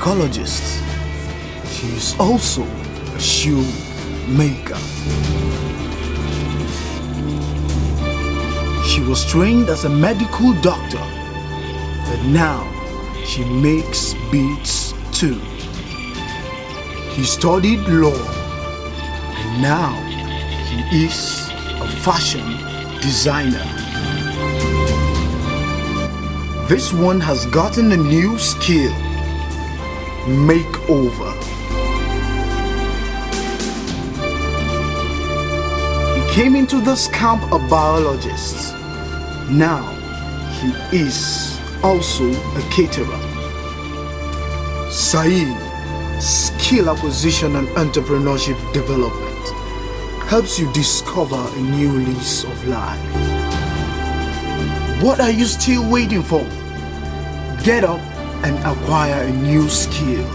psychologist. She is also a shoemaker. She was trained as a medical doctor, but now she makes beats too. He studied law, and now he is a fashion designer. This one has gotten a new skill: makeover. He came into this camp a biologist. Now he is also a caterer. SAED, Skill Acquisition and Entrepreneurship Development, helps you discover a new lease of life. What are you still waiting for? Get up and acquire a new skill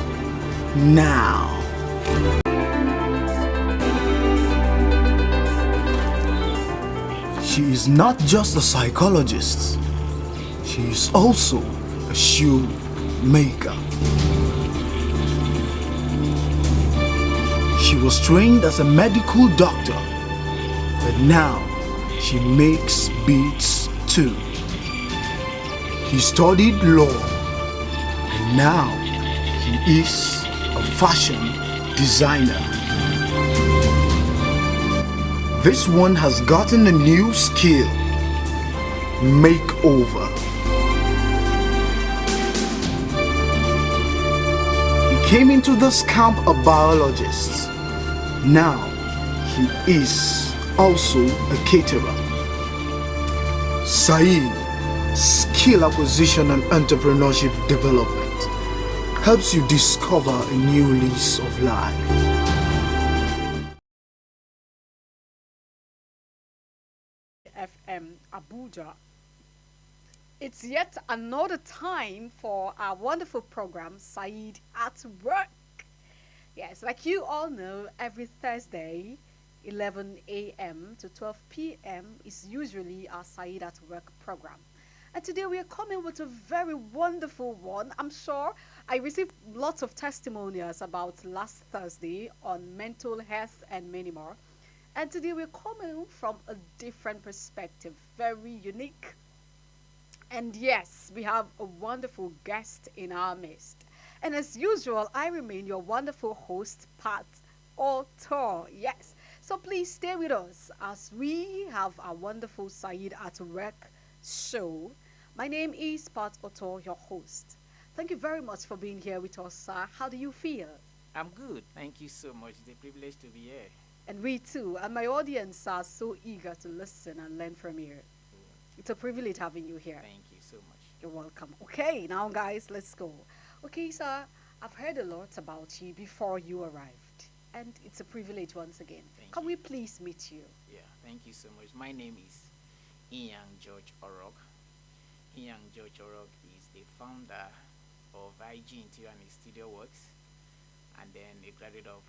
now. She is not just a psychologist, she is also a shoemaker. She was trained as a medical doctor, but now she makes beats too. He studied law, and now he is a fashion designer. This one has gotten a new skill: makeover. He came into this camp a biologist. Now he is also a caterer. SAED, Skill Acquisition and Entrepreneurship Development, helps you discover a new lease of life. FM Abuja. It's yet another time for our wonderful program, SAED at Work. Yes, like you all know, every Thursday, 11 a.m. to 12 p.m. is usually our SAED at Work program. And today we are coming with a very wonderful one. I'm sure I received lots of testimonials about last Thursday on mental health and many more. And today we're coming from a different perspective, very unique. And yes, we have a wonderful guest in our midst. And as usual, I remain your wonderful host, Pat Ottoh. Yes, so please stay with us as we have our wonderful SAED at Work show. My name is Pat Ottoh, your host. Thank you very much for being here with us, sir. How do you feel? I'm good. Thank you so much. It's a privilege to be here. And we too, and my audience are so eager to listen and learn from you. It's a privilege having you here. Thank you so much. You're welcome. Okay, now guys, let's go. Okay, sir, I've heard a lot about you before you arrived, and it's a privilege once again. Can we please meet you? Yeah, thank you so much. My name is Inyang George Orok. Inyang George Orok is the founder of IG Interior and Studio Works, and then a graduate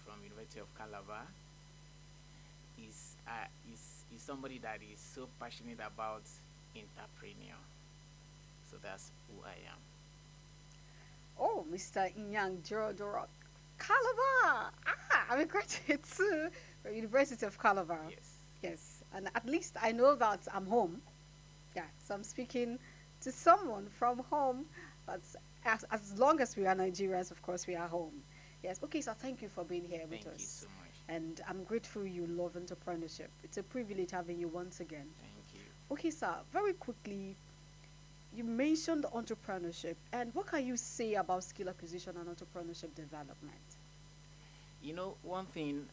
from University of Calabar. Is somebody that is so passionate about entrepreneur. So that's who I am. Oh, Mr. Inyang George Orok, Calabar. I'm a graduate too from University of Calabar. Yes. Yes, and at least I know that I'm home. Yeah, so I'm speaking to someone from home. But as long as we are Nigerians, of course, we are home. Yes. Okay, so thank you for being here with us. Thank you so much. And I'm grateful you love entrepreneurship. It's a privilege having you once again. Thank you. Okay, sir, very quickly, you mentioned entrepreneurship. And what can you say about skill acquisition and entrepreneurship development? You know, one thing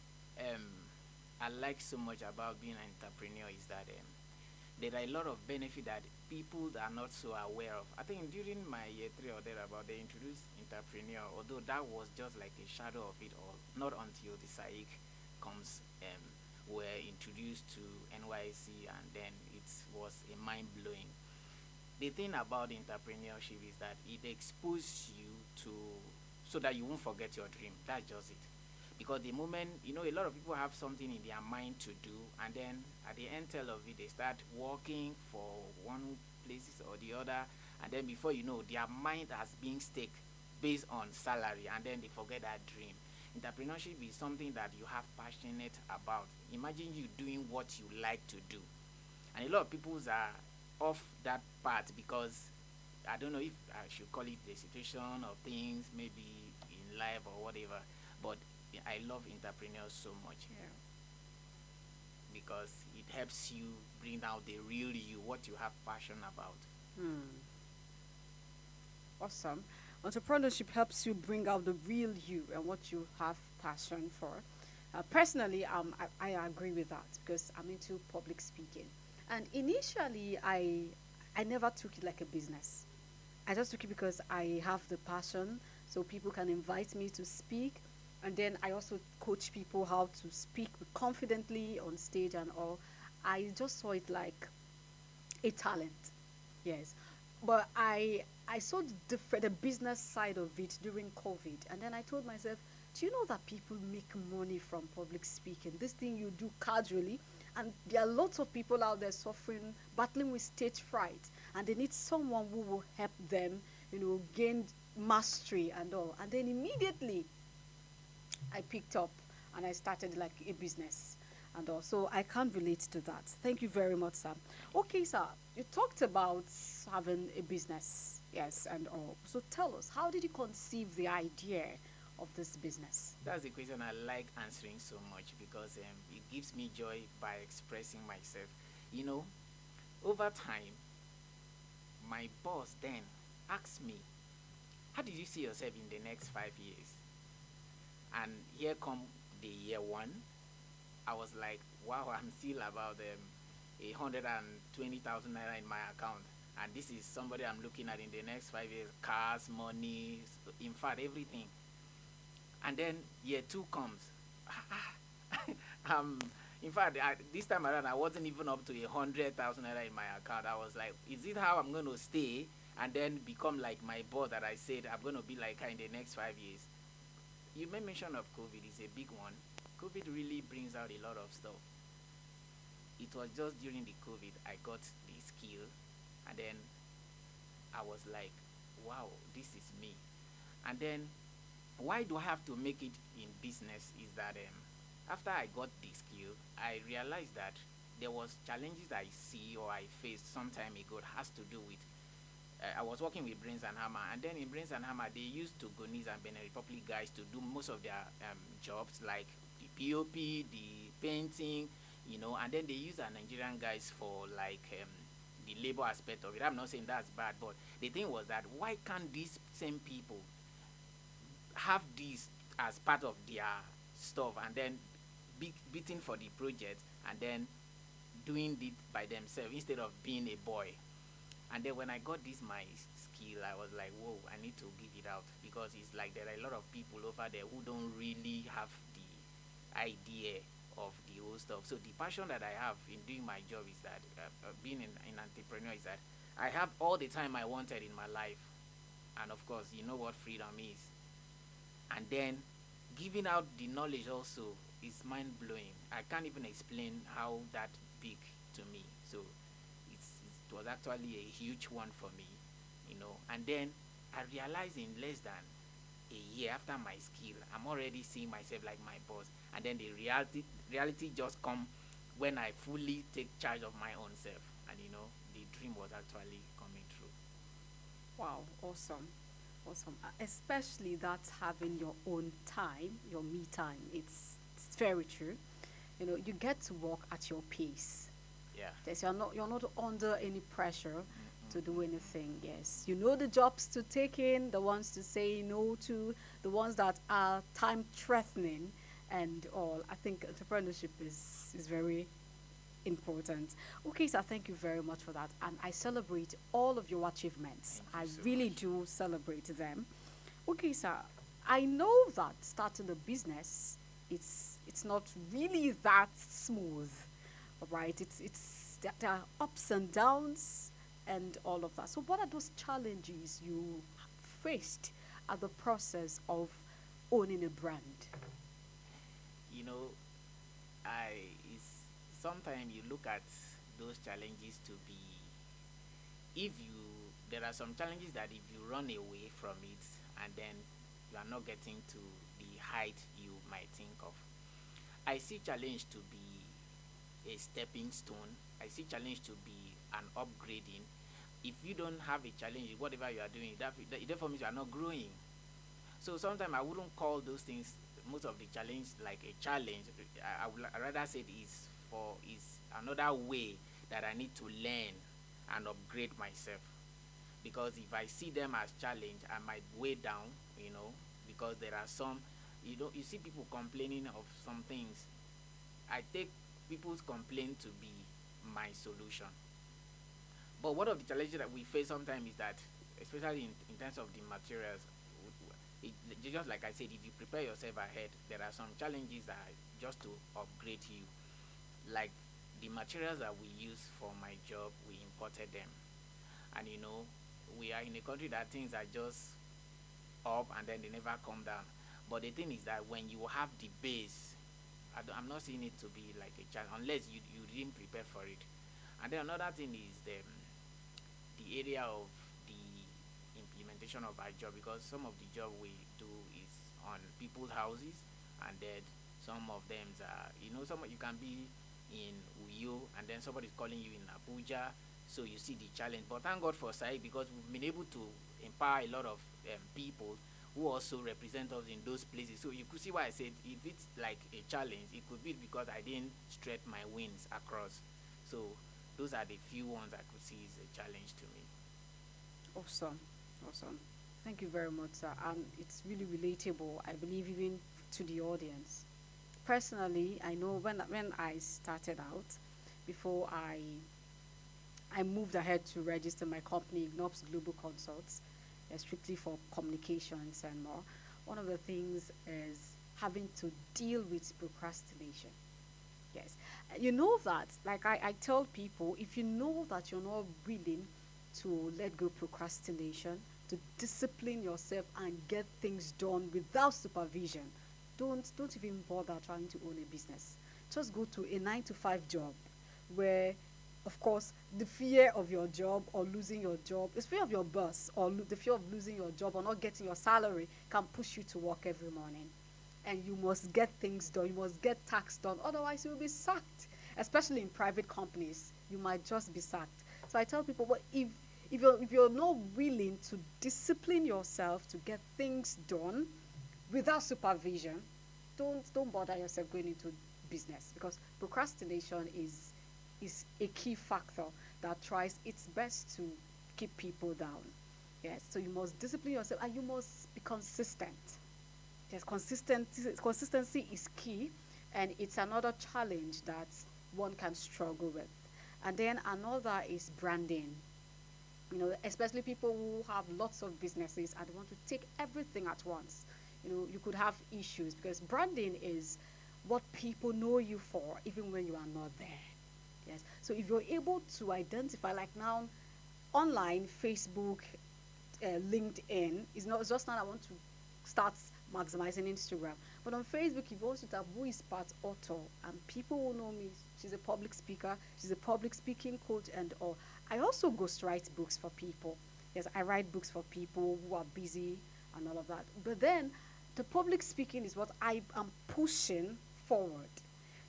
I like so much about being an entrepreneur is that there are a lot of benefit that people are not so aware of. I think during my year 3 or thereabout, they introduced entrepreneur, although that was just like a shadow of it all. Not until the SAED comes, were introduced to NYSC, and then it was a mind-blowing. The thing about entrepreneurship is that it exposes you to, so that you won't forget your dream. That's just it. Because the moment, you know, a lot of people have something in their mind to do, and then at the end of it, they start working for one places or the other, and then before you know, their mind has been stuck based on salary, and then they forget that dream. Entrepreneurship is something that you have passionate about. Imagine you doing what you like to do, and a lot of people are off that path because I don't know if I should call it the situation or things maybe in life or whatever, but I love entrepreneurs so much Yeah. because it helps you bring out the real you, what you have passion about. Hmm. Awesome. Entrepreneurship helps you bring out the real you and what you have passion for. Personally, I agree with that because I'm into public speaking. And initially, I never took it like a business. I just took it because I have the passion, so people can invite me to speak. And then I also coach people how to speak confidently on stage and all. I just saw it like a talent. Yes, but I saw the business side of it during COVID, and then I told myself, do you know that people make money from public speaking? This thing you do casually, and there are lots of people out there suffering, battling with stage fright, and they need someone who will help them, gain mastery and all. And then immediately I picked up and I started like a business and also I can't relate to that. Thank you very much, sir. Okay, sir, you talked about having a business, yes, and all. So tell us, how did you conceive the idea of this business? That's the question I like answering so much because it gives me joy by expressing myself. You know, over time, my boss then asked me, how did you see yourself in the next 5 years? And here come the year one. I was like, wow, I'm still about 120,000 naira in my account. And this is somebody I'm looking at in the next 5 years, cars, money, in fact, everything. And then year two comes. um, in fact, this time around, I wasn't even up to 100,000 naira in my account. I was like, is it how I'm going to stay and then become like my boss that I said I'm going to be like her in the next 5 years? You made mention of COVID. It's a big one. COVID really brings out a lot of stuff. It was just during the COVID I got the skill, and then I was like, wow, this is me. And then why do I have to make it in business is that after I got the skill, I realized that there was challenges I see or I faced some time ago. It has to do with I was working with Brains and Hammer, and then in Brains and Hammer, they used Togonese and Benin Republic guys to do most of their jobs, like the POP, the painting, and then they use our Nigerian guys for like the labor aspect of it. I'm not saying that's bad, but the thing was that why can't these same people have this as part of their stuff and then be beating for the project and then doing it by themselves instead of being a boy? And then when I got this my skill, I was like, whoa, I need to give it out because it's like there are a lot of people over there who don't really have the idea of the whole stuff. So the passion that I have in doing my job is that being an entrepreneur is that I have all the time I wanted in my life. And of course, you know what freedom is. And then giving out the knowledge also is mind blowing. I can't even explain how that big to me. So it was actually a huge one for me. And then I realized in less than a year after my skill, I'm already seeing myself like my boss. And then the reality just come when I fully take charge of my own self. And the dream was actually coming true. Wow, awesome. Awesome. Especially that having your own time, your me time. It's very true. You get to work at your pace. Yeah. Yes, you're not under any pressure to do anything. Yes, you know the jobs to take in, the ones to say no to, the ones that are time threatening, and all. I think entrepreneurship is very important. Okay, sir, thank you very much for that, and I celebrate all of your achievements. Thank I you so really much. do celebrate them. Okay, sir, I know that starting a business, it's not really that smooth, right? There are ups and downs and all of that. So what are those challenges you faced at the process of owning a brand? You know, I is sometimes you look at those challenges to be if you there are some challenges that if you run away from it and then you are not getting to the height you might think of. I see challenge to be a stepping stone. I see challenge to be an upgrading. If you don't have a challenge in whatever you are doing, that therefore means you are not growing. So sometimes I wouldn't call those things, most of the challenge, like a challenge. I would rather say it is another way that I need to learn and upgrade myself. Because if I see them as challenge, I might weigh down, because there are some, you see people complaining of some things. I take people's complaint to be my solution. But one of the challenges that we face sometimes is that, especially in terms of the materials, it, just like I said, if you prepare yourself ahead, there are some challenges that are just to upgrade you. Like the materials that we use for my job, we imported them. And we are in a country that things are just up and then they never come down. But the thing is that when you have the base, I'm not seeing it to be like a challenge unless you didn't prepare for it. And then another thing is the area of the implementation of our job, because some of the job we do is on people's houses, and then some of them are, some you can be in Uyo and then somebody is calling you in Abuja, so you see the challenge. But thank God for SAED, because we've been able to empower a lot of people who also represent us in those places. So you could see why I said if it's like a challenge, it could be because I didn't stretch my wings across. So those are the few ones I could see is a challenge to me. Awesome. Awesome. Thank you very much, sir. And it's really relatable, I believe, even to the audience. Personally, I know when I started out, before I moved ahead to register my company, Ignops Global Consults, strictly for communications and more. One of the things is having to deal with procrastination. Yes. You know that, like I tell people, if you know that you're not willing to let go procrastination, to discipline yourself and get things done without supervision, don't even bother trying to own a business. Just go to a 9 to 5 job where, of course, the fear of your job or losing your job, the fear of your boss or the fear of losing your job or not getting your salary can push you to work every morning. And you must get things done. You must get tasks done. Otherwise, you will be sacked. Especially in private companies, you might just be sacked. So I tell people, well, if you're not willing to discipline yourself to get things done without supervision, don't bother yourself going into business, because procrastination is a key factor that tries its best to keep people down. Yes, so you must discipline yourself and you must be consistent. Yes, consistency is key, and it's another challenge that one can struggle with. And then another is branding. Especially people who have lots of businesses and want to take everything at once. You could have issues, because branding is what people know you for, even when you are not there. Yes. So if you're able to identify, like now, online, Facebook, LinkedIn, is not just now I want to start maximizing Instagram. But on Facebook, you've also got who is Pat Ottoh, and people will know me. She's a public speaker. She's a public speaking coach, and all. I also ghostwrite books for people. Yes, I write books for people who are busy and all of that. But then the public speaking is what I am pushing forward.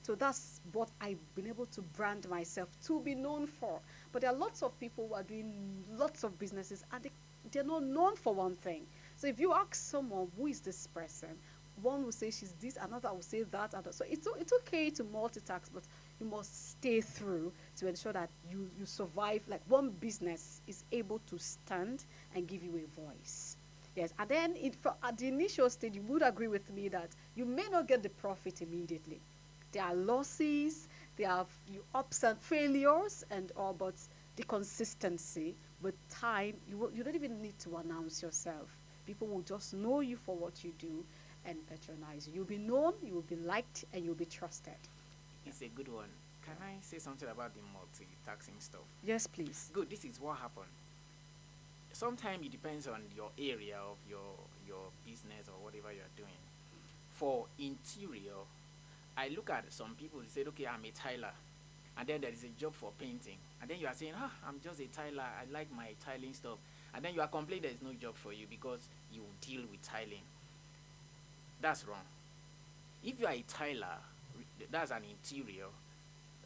So that's what I've been able to brand myself to be known for. But there are lots of people who are doing lots of businesses and they're not known for one thing. So if you ask someone, who is this person? One will say she's this, another will say that. So it's okay to multitask, but you must stay through to ensure that you survive. Like one business is able to stand and give you a voice. Yes, and then at the initial stage, you would agree with me that you may not get the profit immediately. There are losses, there are ups and failures and all, but the consistency with time, you don't even need to announce yourself. People will just know you for what you do and patronize you. You'll be known, you will be liked, and you'll be trusted. It's a good one. Can I say something about the multitasking stuff? Yes, please. Good. This is what happened. Sometimes it depends on your area of your business or whatever you're doing. For interior, I look at some people, they say, okay, I'm a tiler. And then there is a job for painting. And then you are saying, I'm just a tiler. I like my tiling stuff. And then you are complaining there is no job for you because you deal with tiling. That's wrong. If you are a tiler, that's an interior,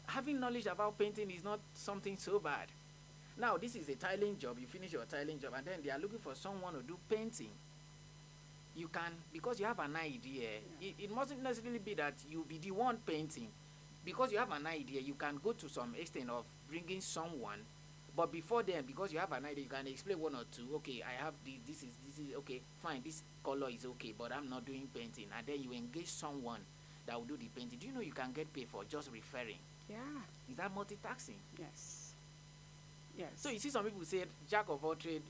having knowledge about painting is not something so bad. Now, this is a tiling job. You finish your tiling job, and then they are looking for someone to do painting. You can, because you have an idea, it mustn't necessarily be that you be the one painting. Because you have an idea, you can go to some extent of bringing someone, but before then, because you have an idea, you can explain one or two. Okay, I have this is okay, fine, this color is okay, but I'm not doing painting. And then you engage someone that will do the painting. Do you know you can get paid for just referring? Yeah. Is that multitasking? Yes. Yes. So you see some people say, jack of all trade,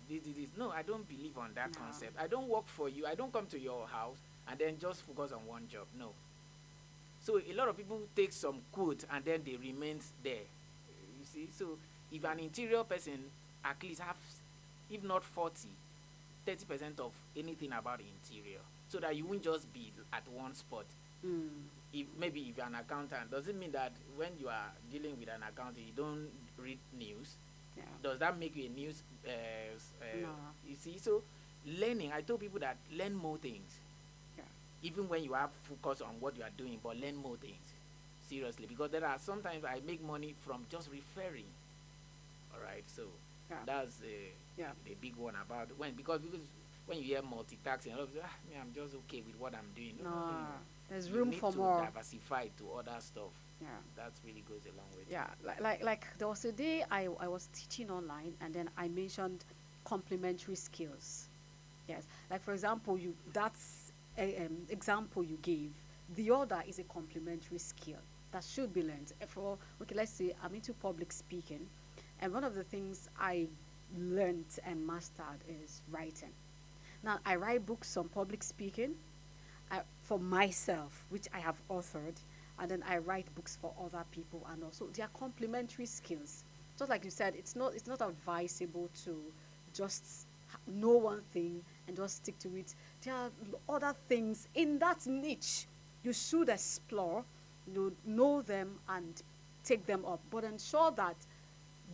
this. No, I don't believe on that concept. I don't work for you. I don't come to your house and then just focus on one job. No. So a lot of people take some quote and then they remain there. You see? So if an interior person at least have, if not 30% of anything about the interior, so that you won't just be at one spot. If you're an accountant, does it mean that when you are dealing with an accountant, you don't read news? Yeah. Does that make you a news? No. You see, so learning. I told people that learn more things. Yeah. Even when you have focus on what you are doing, but learn more things. Seriously, because there are sometimes I make money from just referring. All right, so that's the big one about because when you hear multitasking, a lot of people say, I'm just okay with what I'm doing. No, there's you room need for to more. diversify to other stuff. Yeah. That really goes a long way. Yeah, like there was a day I was teaching online, and then I mentioned complementary skills. Yes, like for example, that's a example you gave. The other is a complementary skill that should be learned. Let's say I'm into public speaking, and one of the things I learned and mastered is writing. Now I write books on public speaking for myself, which I have authored, and then I write books for other people, and also they are complementary skills. Just like you said, it's not advisable to just know one thing and just stick to it. There are other things in that niche you should explore, know them and take them up, but ensure that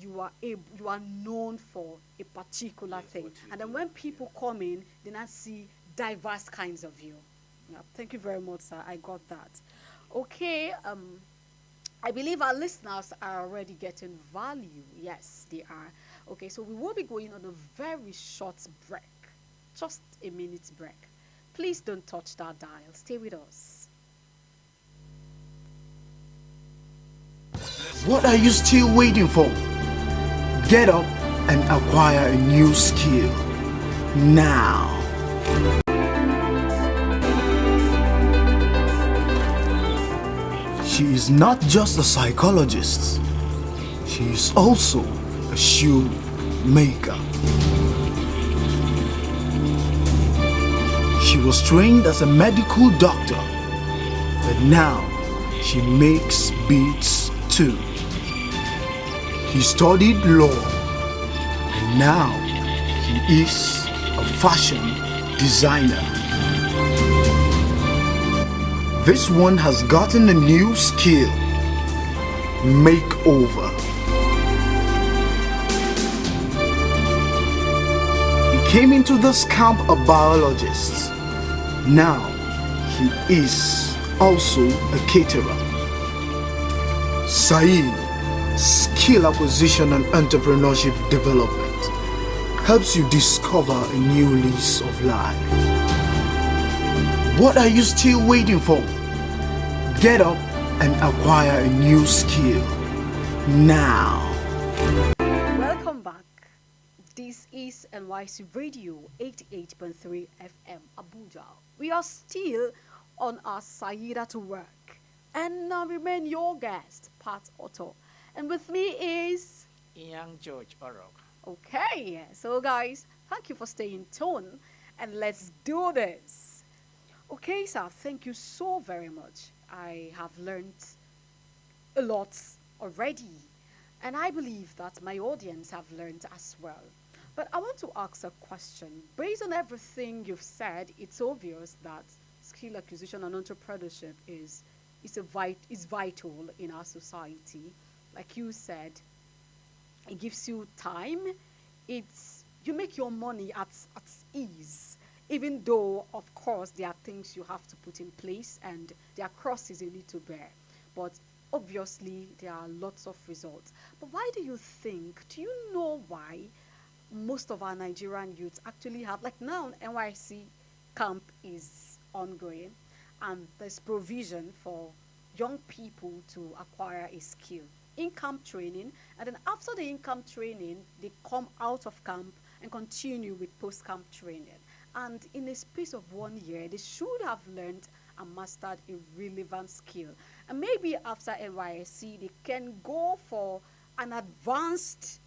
you are known for a particular thing, and then when people come in, they not see diverse kinds of you. Yeah, thank you very much, sir. I got that. Okay, I believe our listeners are already getting value. Yes, they are. Okay, so we will be going on a very short break, just a minute break. Please don't touch that dial. Stay with us. What are you still waiting for? Get up and acquire a new skill now. She is not just a psychologist, she is also a shoe maker. She was trained as a medical doctor, but now she makes beats too. He studied law, and now he is a fashion designer. This one has gotten a new skill, makeover. He came into this camp a biologist. Now he is also a caterer. SAED, Skill Acquisition and Entrepreneurship Development, helps you discover a new lease of life. What are you still waiting for? Get up and acquire a new skill now. Welcome back. This is NYSC Radio 88.3 FM Abuja. We are still on our SAED at work, and now remain your guest, Pat Ottoh. And with me is Inyang George Orok. Okay, so guys, thank you for staying tuned, and let's do this. Okay, sir, thank you so very much. I have learned a lot already, and I believe that my audience have learned as well. But I want to ask a question. Based on everything you've said, it's obvious that skill acquisition and entrepreneurship is vital in our society. Like you said, it gives you time. you make your money at ease, even though, of course, there are things you have to put in place and there are crosses you need to bear. But obviously, there are lots of results. But why do you think, do you know why most of our Nigerian youths actually have, like now, NYSC camp is ongoing and there's provision for young people to acquire a skill? In-camp training, and then after the in-camp training, they come out of camp and continue with post-camp training. And in a space of 1 year, they should have learned and mastered a relevant skill. And maybe after NYSC, they can go for an advanced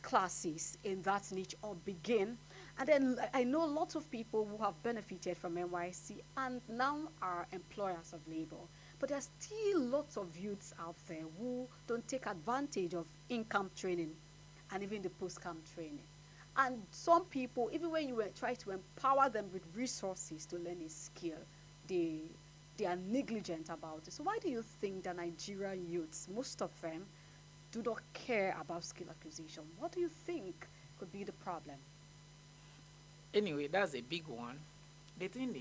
classes in that niche or begin. And then I know lots of people who have benefited from NYSC and now are employers of labor. But there's still lots of youths out there who don't take advantage of in-camp training and even the post-camp training. And some people, even when you try to empower them with resources to learn a skill, they are negligent about it. So why do you think the Nigerian youths, most of them, do not care about skill acquisition? What do you think could be the problem? Anyway, that's a big one. The thing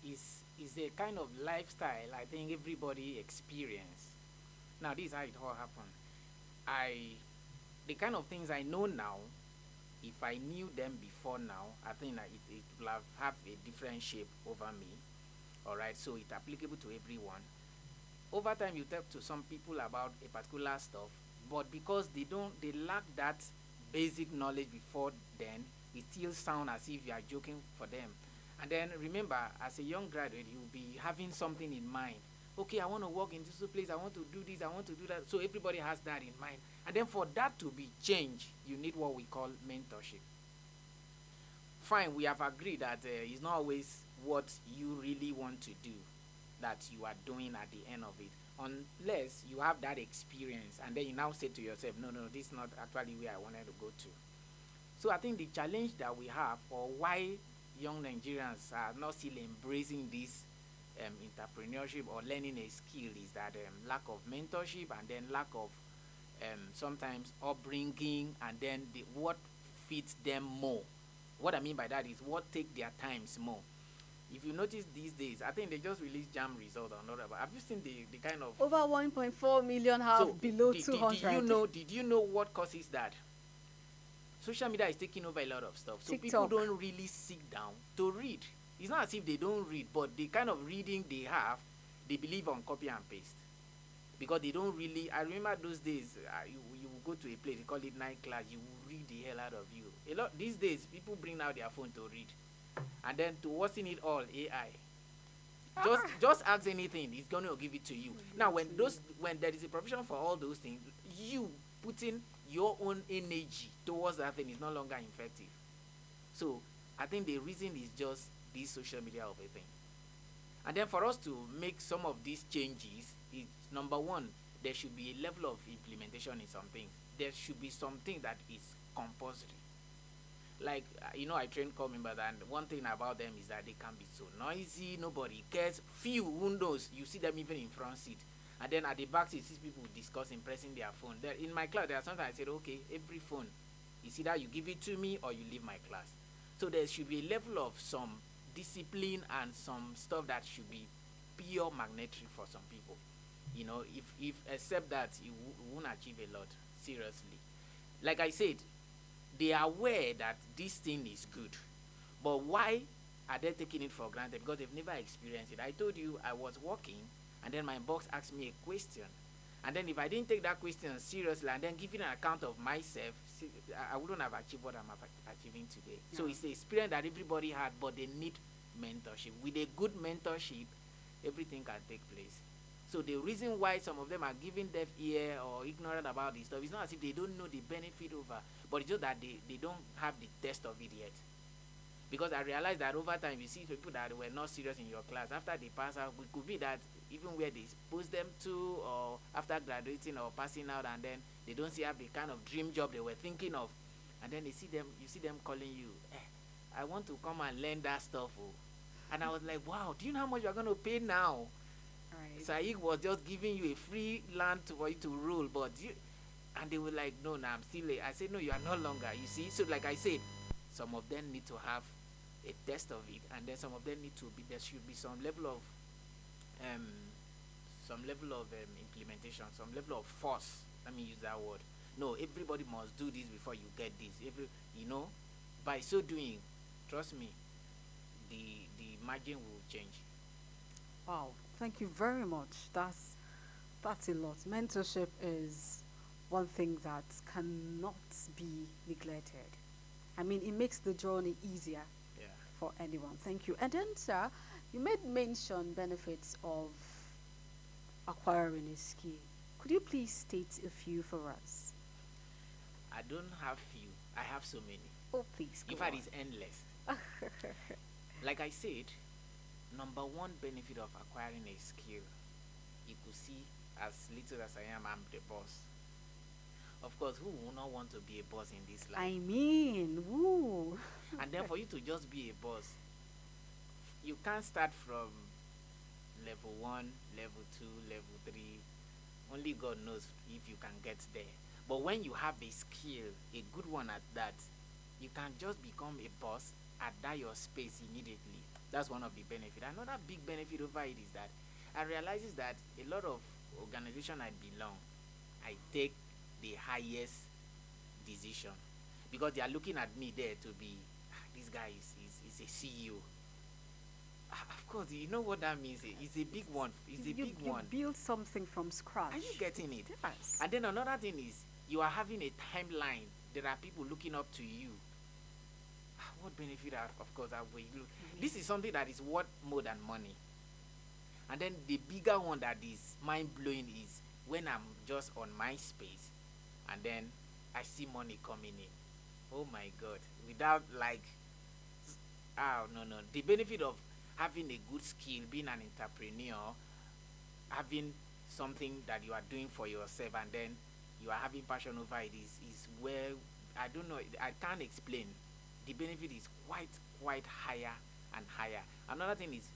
is a kind of lifestyle I think everybody experience. Now, this is how it all happened. The kind of things I know now, if I knew them before now, I think that it will have a different shape over me. All right, so it's applicable to everyone. Over time, you talk to some people about a particular stuff, but because they lack that basic knowledge before then, it still sounds as if you are joking for them. And then remember, as a young graduate, you'll be having something in mind. Okay, I want to work in this place, I want to do this, I want to do that. So everybody has that in mind. And then for that to be changed, you need what we call mentorship. Fine, we have agreed that it's not always what you really want to do that you are doing at the end of it, unless you have that experience and then you now say to yourself, no, this is not actually where I wanted to go to. So I think the challenge that we have, or why young Nigerians are not still embracing this entrepreneurship or learning a skill, is that lack of mentorship, and then lack of sometimes upbringing, and then what fits them more. What I mean by that is what take their times more. If you notice these days, I think they just released jam result or not. Have you seen the kind of over 1.4 million have below 200? Did you know what causes that? Social media is taking over a lot of stuff. So TikTok. People don't really sit down to read. It's not as if they don't read, but the kind of reading they have, they believe on copy and paste. Because they don't really, I remember those days, you will go to a place, they call it night class, you will read the hell out of you. These days, people bring out their phone to read. And then to worsen it all, AI. Just ask anything, it's going to give it to you. Now, when there is a provision for all those things, you putting your own energy towards that thing is no longer effective. So I think the reason is just this social media of a thing. And then for us to make some of these changes, is number one, there should be a level of implementation in some things. There should be something that is compulsory. Like, I train corps members, and one thing about them is that they can be so noisy, nobody cares. Few windows, you see them even in front seat. And then at the back seat, you see people discussing, pressing their phone. There, in my class, there are sometimes I said, okay, every phone, it's either you give it to me or you leave my class. So there should be a level of some discipline and some stuff that should be pure magnetary for some people. If except that, you won't achieve a lot, seriously. Like I said, they are aware that this thing is good, but why are they taking it for granted? Because they've never experienced it. I told you I was working, and then my boss asked me a question, and then if I didn't take that question seriously and then give it an account of myself, I wouldn't have achieved what I'm achieving today. No. So it's the experience that everybody had, but they need mentorship. With a good mentorship, everything can take place. So the reason why some of them are giving deaf ear or ignorant about this stuff is not as if they don't know the benefit over, but it's just that they don't have the test of it yet. Because I realized that over time, you see people that were not serious in your class, after they pass out, it could be that even where they post them to, or after graduating or passing out, and then they don't see have the kind of dream job they were thinking of, and then you see them calling you, I want to come and learn that stuff. Oh. And I was like, wow, do you know how much you're going to pay now? Right. SAED was just giving you a free land for you to rule, and they were like, no, I'm still late. I said, no, you are no longer, you see. So like I said, Some of them need to have a test of it, and then some of them need to be, there should be um some level of implementation, some level of force. Let me use that word. No, everybody must do this before you get this. You know, by so doing, trust me, the margin will change. Wow, thank you very much. That's a lot. Mentorship is one thing that cannot be neglected. I mean, it makes the journey easier Yeah. for anyone. Thank you. And then, sir, you made mention benefits of acquiring a skill. Could you please state a few for us? I don't have few. I have so many. Oh, please. In Go fact, on. it's endless. Like I said, number one benefit of acquiring a skill, you could see, as little as I am, I'm the boss. Of course, who would not want to be a boss in this life? I mean, woo. And then for you to just be a boss, you can't start from level 1, level 2, level 3. Only God knows if you can get there. But when you have a skill, a good one at that, you can just become a boss at that your space immediately. That's one of the benefits. Another big benefit over it is that I realizes that a lot of organization I belong, I take the highest decision because they are looking at me there to be, this guy is a CEO. Of course, you know what that means. It's a big one. It's a you, big you one. build something from scratch. Are you getting it? Yes. And then another thing is you are having a timeline. There are people looking up to you. What benefit of course that way? This is something that is worth more than money. And then the bigger one that is mind blowing is when I'm just on my space and then I see money coming in. Oh my God. Without like, oh no. The benefit of having a good skill, being an entrepreneur, having something that you are doing for yourself and then you are having passion over it is where, I don't know, I can't explain. The benefit is quite higher and higher. Another thing is,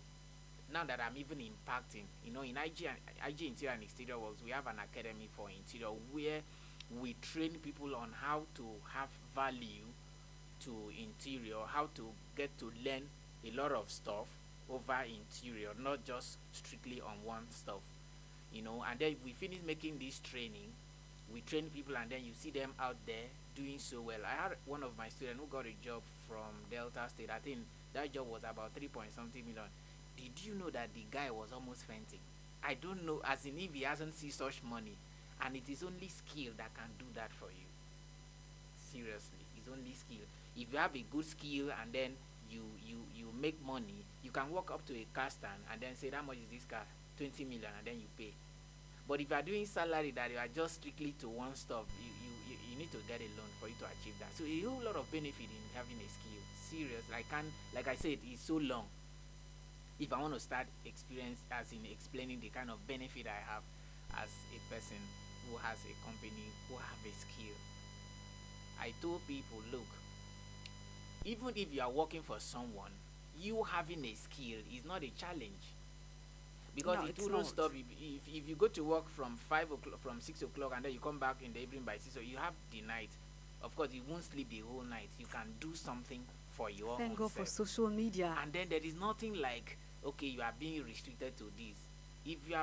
now that I'm even impacting, in IG Interior and Exterior Works, we have an academy for interior where we train people on how to have value to interior, how to get to learn a lot of stuff over interior, not just strictly on one stuff, and then we finish making this training. We train people and then you see them out there doing so well. I had one of my students who got a job from Delta State. I think that job was about 3 point something million. Did you know that the guy was almost fainting? I don't know, as in if he hasn't seen such money. And it is only skill that can do that for you. Seriously, it's only skill. If you have a good skill and then you make money, you can walk up to a car stand and then say, how much is this car? 20 million, and then you pay. But if you are doing salary that you are just strictly to one stuff, you need to get a loan for you to achieve that. So a whole lot of benefit in having a skill. Serious. Like I said, it's so long. If I want to start explaining the kind of benefit I have as a person who has a company, who have a skill. I told people, look, even if you are working for someone, you having a skill is not a challenge. Because No, it it's wouldn't not. stop if you go to work from 5 o'clock, from 6 o'clock, and then you come back in the evening by 6, so you have the night. Of course, you won't sleep the whole night. You can do something for your Thank own God for self. social media. And then there is nothing like, okay, you are being restricted to this. If you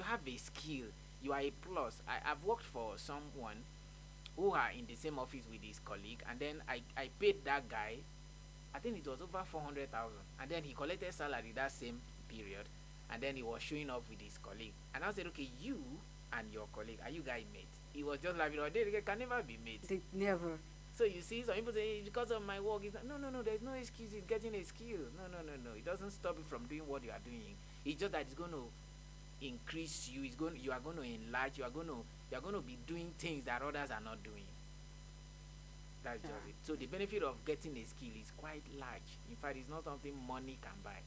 have a skill, you are a plus. I've worked for someone who are in the same office with his colleague, and then I paid that guy, I think it was over 400,000, and then he collected salary that same period, and then he was showing up with his colleague, and I said, okay, you and your colleague, are you guys mates? He was just like, they can never be mates. They never. So you see, some people say, because of my work, no, there's no excuse in getting a skill. No. It doesn't stop you from doing what you are doing. It's just that it's going to increase you. You are going to enlarge. You are going to be doing things that others are not doing. That's just Yeah. it. So the benefit of getting a skill is quite large. In fact, it's not something money can buy.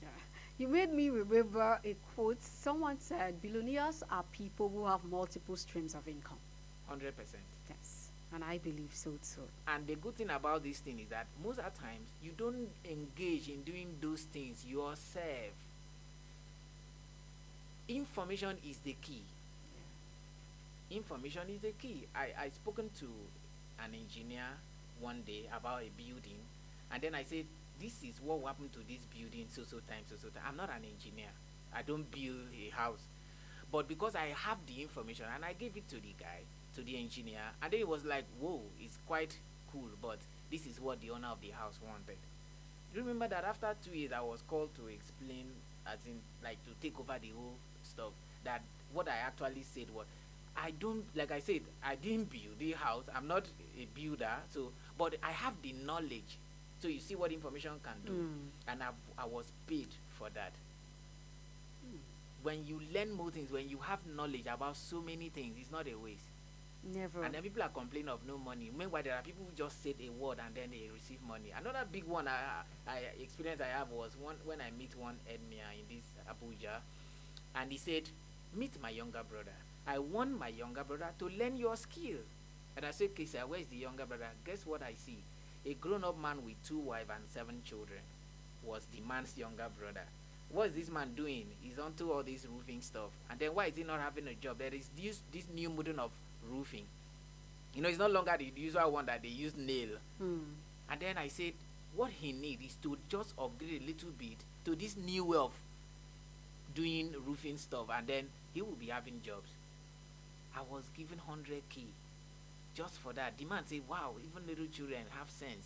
Yeah. You made me remember a quote. Someone said, billionaires are people who have multiple streams of income. 100%. Yes. And I believe so too. And the good thing about this thing is that most of the times you don't engage in doing those things yourself. Information is the key. Information is the key. I spoken to an engineer one day about a building, and then I said, this is what will happen to this building so time, so time. I'm not an engineer. I don't build a house. But because I have the information and I gave it to the guy, to the engineer, and then it was like, whoa, it's quite cool, but this is what the owner of the house wanted. Do you remember that after 2 years I was called to explain, as in like to take over the whole stuff, that what I actually said was, I don't, like I said, I didn't build the house, I'm not a builder, so, but I have the knowledge. So you see what information can do. And I was paid for that. When you learn more things, when you have knowledge about so many things, it's not a waste. Never. And then people are complaining of no money. Meanwhile, there are people who just said a word and then they receive money. Another big one I experience I have was one when I meet one Edmia in this Abuja, and he said, meet my younger brother. I want my younger brother to learn your skill. And I said, okay, sir, where's the younger brother? Guess what I see? A grown-up man with 2 wives and 7 children was the man's younger brother. What is this man doing? He's onto all this roofing stuff. And then why is he not having a job? There is this new model of roofing. You know, it's no longer the usual one that they use nail. And then I said, what he needs is to just upgrade a little bit to this new way of doing roofing stuff, and then he will be having jobs. I was given 100K just for that. The man said, wow, even little children have sense.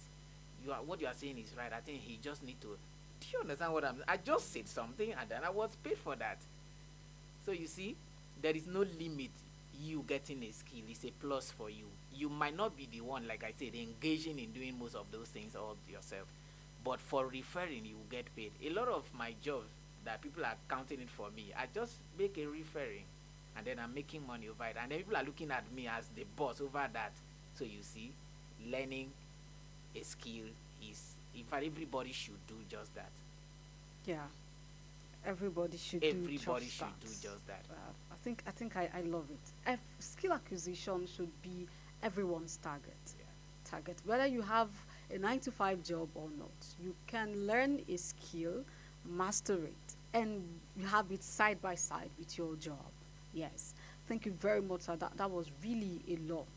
What you are saying is right. I think he just need to. Do you understand what I'm saying? I just said something and then I was paid for that. So you see, there is no limit. You getting a skill is a plus for you. You might not be the one, like I said, engaging in doing most of those things all yourself, but for referring, you will get paid. A lot of my jobs that people are counting it for me, I just make a referring, and then I'm making money over it, and then people are looking at me as the boss over that. So you see, learning a skill is, in fact, everybody should do just that. Yeah. Everybody should Everybody do should do just that. I think I love it. Skill acquisition should be everyone's target. Target, whether you have a 9 to 5 job or not, you can learn a skill, master it, and you have it side by side with your job. Yes. Thank you very much, sir. That was really a lot.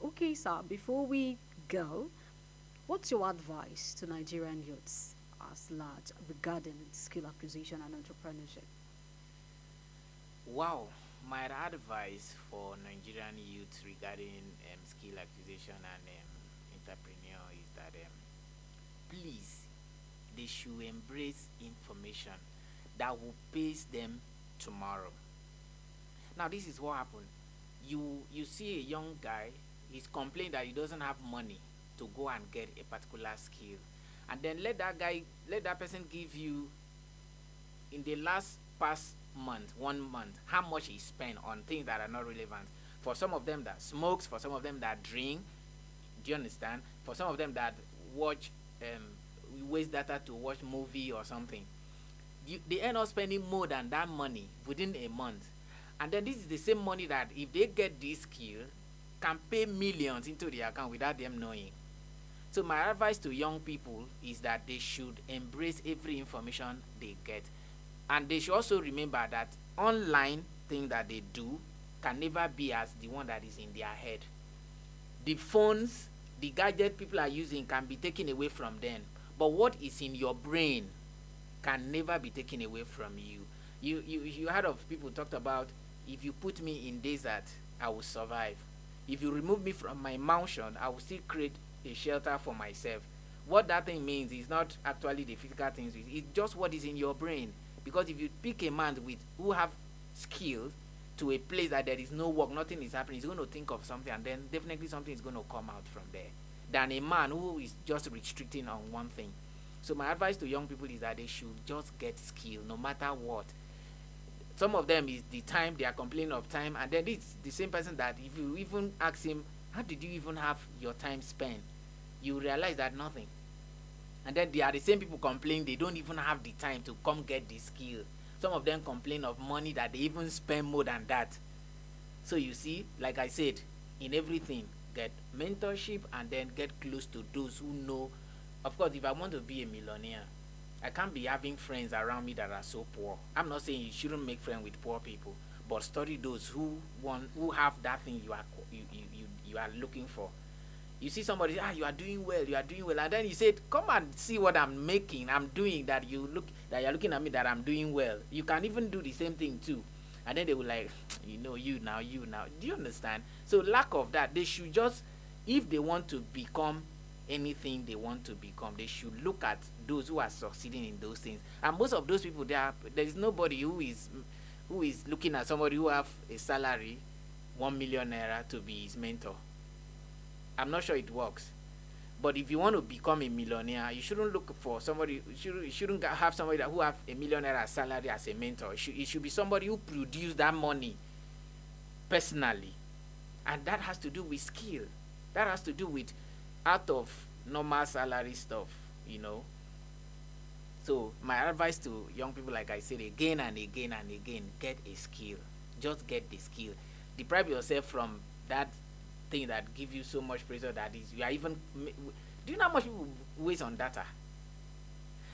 Okay, sir, before we go, what's your advice to Nigerian youths as large regarding skill acquisition and entrepreneurship? Wow, my advice for Nigerian youth regarding skill acquisition and entrepreneur is that please, they should embrace information that will pay them tomorrow. Now, this is what happened. You see a young guy, he's complaining that he doesn't have money to go and get a particular skill, and then let that person give you in the past month, 1 month, how much he spent on things that are not relevant. For some of them that smokes, for some of them that drink, do you understand? For some of them that watch, waste data to watch movie or something, they end up spending more than that money within a month. And then this is the same money that if they get this skill, can pay millions into their account without them knowing. So my advice to young people is that they should embrace every information they get. And they should also remember that online thing that they do can never be as the one that is in their head. The phones, the gadget people are using can be taken away from them. But what is in your brain can never be taken away from you. You heard of people talked about, if you put me in desert, I will survive. If you remove me from my mansion, I will still create a shelter for myself. What that thing means is not actually the physical things, it's just what is in your brain. Because if you pick a man who have skills to a place that there is no work, nothing is happening, he's going to think of something, and then definitely something is going to come out from there, than a man who is just restricting on one thing. So my advice to young people is that they should just get skill no matter what. Some of them is the time, they are complaining of time, and then it's the same person that if you even ask him, how did you even have your time spent? You realize that nothing. And then they are the same people complaining they don't even have the time to come get the skill. Some of them complain of money that they even spend more than that. So you see, like I said, in everything, get mentorship and then get close to those who know. Of course, if I want to be a millionaire, I can't be having friends around me that are so poor. I'm not saying you shouldn't make friends with poor people, but study those who have that thing you are looking for. You see somebody say, you are doing well, and then you said, come and see what I'm making, I'm doing, that you're looking at me that I'm doing well. You can even do the same thing too. And then they will like, you now. Do you understand? So lack of that, they should just, if they want to become anything they want to become, they should look at those who are succeeding in those things. And most of those people, there is nobody who is looking at somebody who have a salary 1 million naira to be his mentor. I'm not sure it works. But if you want to become a millionaire, you shouldn't look for somebody. You shouldn't have somebody who have a millionaire salary as a mentor. It should be somebody who produce that money personally, and that has to do with skill. That has to do with out of normal salary stuff, So my advice to young people, like I said again and again and again, get a skill. Just get the skill. Deprive yourself from that thing that gives you so much pressure that is you are even. Do you know how much people waste on data?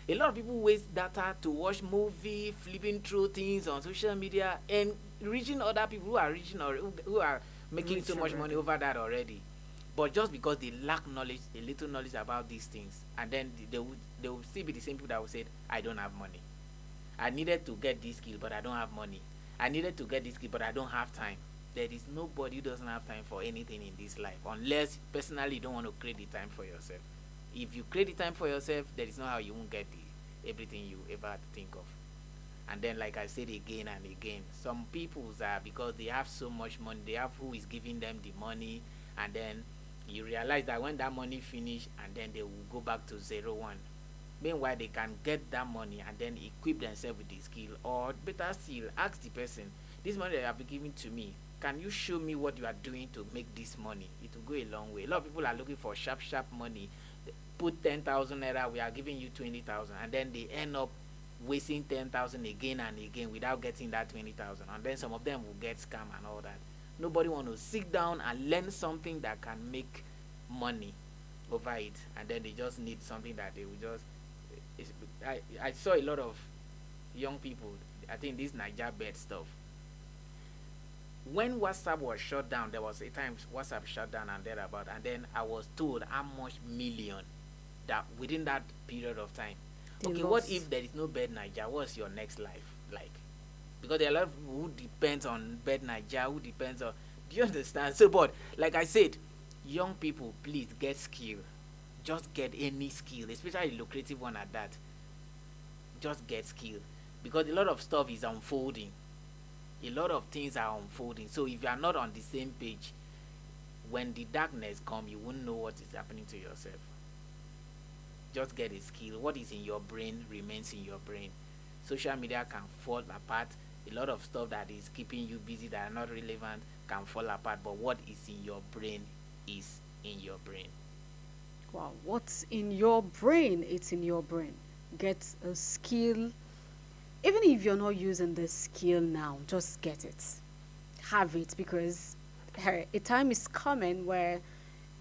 A lot of people waste data to watch movie, flipping through things on social media, and reaching other people who are reaching or who are making so much money over that already. But just because they lack knowledge, a little knowledge about these things, and then they will still be the same people that will say, I don't have money. I needed to get this skill, but I don't have money. I needed to get this skill, but I don't have time. There is nobody who doesn't have time for anything in this life, unless personally you don't want to create the time for yourself. If you create the time for yourself, there is no how you won't get everything you ever think of. And then, like I said again and again, some people are, because they have so much money, they have who is giving them the money, and then you realize that when that money finish, and then they will go back to 0-1. Meanwhile, they can get that money and then equip themselves with the skill, or better still, ask the person, this money that you have been giving to me, can you show me what you are doing to make this money? It will go a long way. A lot of people are looking for sharp money. They put 10,000 naira, we are giving you 20,000, and then they end up wasting 10,000 again and again without getting that 20,000, and then some of them will get scam and all that. Nobody want to sit down and learn something that can make money over it, and then they just need something that they will just. I saw a lot of young people. I think this Niger bed stuff. When WhatsApp was shut down, there was a time WhatsApp shut down and thereabout, and then I was told how much million that within that period of time. Okay, what if there is no bed Niger? What's your next life like? Because there are a lot of people who depends on bed Niger, who depends on. Do you understand? So, but like I said, young people, please get skill. Just get any skill, especially a lucrative one at that. Just get skill, because a lot of stuff is unfolding. A lot of things are unfolding. So if you are not on the same page, when the darkness comes, you won't know what is happening to yourself. Just get a skill. What is in your brain remains in your brain. Social media can fall apart. A lot of stuff that is keeping you busy that are not relevant can fall apart. But what is in your brain is in your brain. Wow, what's in your brain? It's in your brain. Get a skill. Even if you're not using the skill now, just get it. Have it, because a time is coming where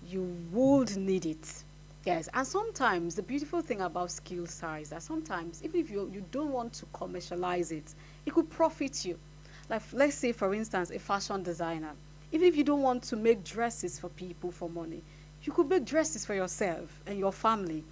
you would need it. Yes, and sometimes the beautiful thing about skills is that sometimes, even if you don't want to commercialize it, it could profit you. Like, let's say, for instance, a fashion designer. Even if you don't want to make dresses for people for money, you could make dresses for yourself and your family,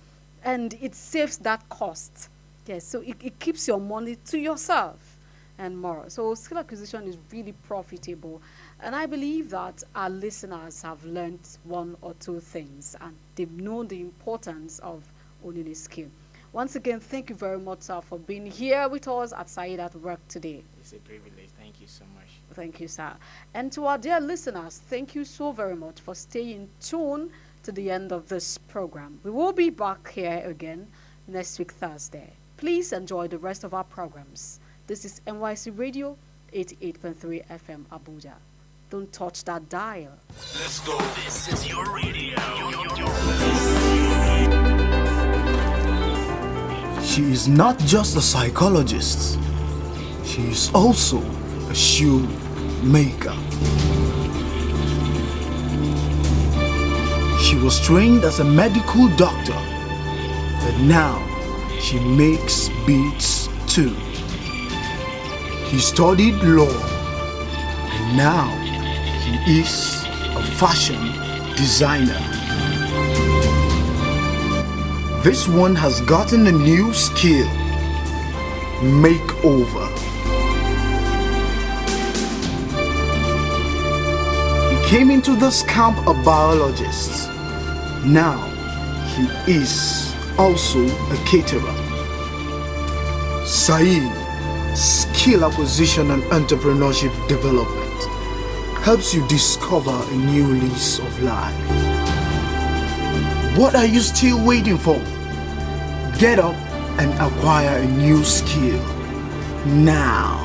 and it saves that cost. Yes, so it keeps your money to yourself and more. So skill acquisition is really profitable. And I believe that our listeners have learned one or two things, and they've known the importance of owning a skill. Once again, thank you very much, sir, for being here with us at SAED at Work today. It's a privilege. Thank you so much. Thank you, sir. And to our dear listeners, thank you so very much for staying tuned to the end of this program. We will be back here again next week, Thursday. Please enjoy the rest of our programs. This is NYSC Radio 88.3 FM Abuja. Don't touch that dial. Let's go. This is your radio. She is not just a psychologist, she is also a shoe maker. She was trained as a medical doctor, but now she makes beats too. He studied law, and now he is a fashion designer. This one has gotten a new skill: makeover. He came into this camp a biologist. Now he is also a caterer. SAED, Skill Acquisition and Entrepreneurship Development, helps you discover a new lease of life. What are you still waiting for? Get up and acquire a new skill now.